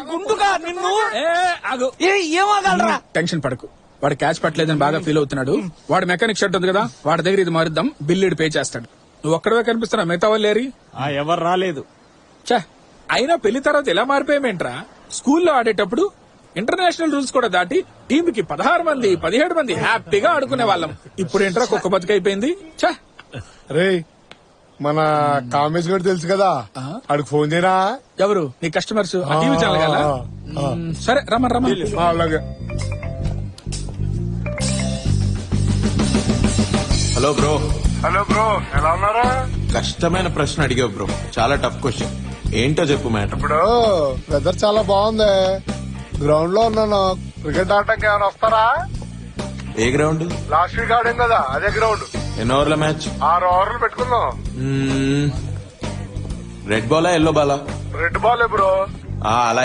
గుండుగా నిన్ను ఆగు. ఏమగలరా? టెన్షన్ పడకు, వాడు క్యాచ్ పట్టలేదని బాగా ఫీల్ అవుతున్నాడు. వాడు మెకానిక్ షర్ట్ ఉంది కదా, వాడి దగ్గర ఇది మారుద్దాం, బిల్లుడు పే చేస్తాడు. నువ్వు ఒక్కడవే కనిపిస్తున్నా, మిగతా వాళ్ళు లేరి. ఎవరు రాలేదు. ఛే, అయినా పెళ్లి తర్వాత ఎలా మారిపోయామేంట్రా? స్కూల్లో ఆడేటప్పుడు ఇంటర్నేషనల్ రూల్స్ కూడా దాటి టీమ్ కి 16 మంది 17 మంది హ్యాపీగా ఆడుకునే వాళ్ళం. ఇప్పుడు ఏంట్రా కుక్క బతుకైపోయింది. ఛే, రే మన కామేష్ గారు తెలుసు కదా, ఆడికి ఫోన్ చేయరా. ఎవరు నీ కస్టమర్స్? టీవీ ఛానల్ కదా. సరే రమ్మని. అలాగే. Hello bro. హలో బ్రో, ఎలా ఉన్నారా? కష్టమైన ప్రశ్న అడిగావు బ్రో, చాలా టఫ్ క్వశ్చన్. ఏంటో చెప్పు మ్యాటర్. ఇప్పుడు వెదర్ చాలా బాగుంది, గ్రౌండ్ లో ఉన్నాను. క్రికెట్ ఆడటానికి ఏమైనా వస్తారా? ఏ గ్రౌండ్? లాస్ట్ వీక్ ఆడాం కదా, అదే గ్రౌండ్. ఎన్ని ఓవర్ల మ్యాచ్? 6 ఓవర్లు పెట్టుకుందాం. Red Bala yellow Bala? Red ball bro. అలా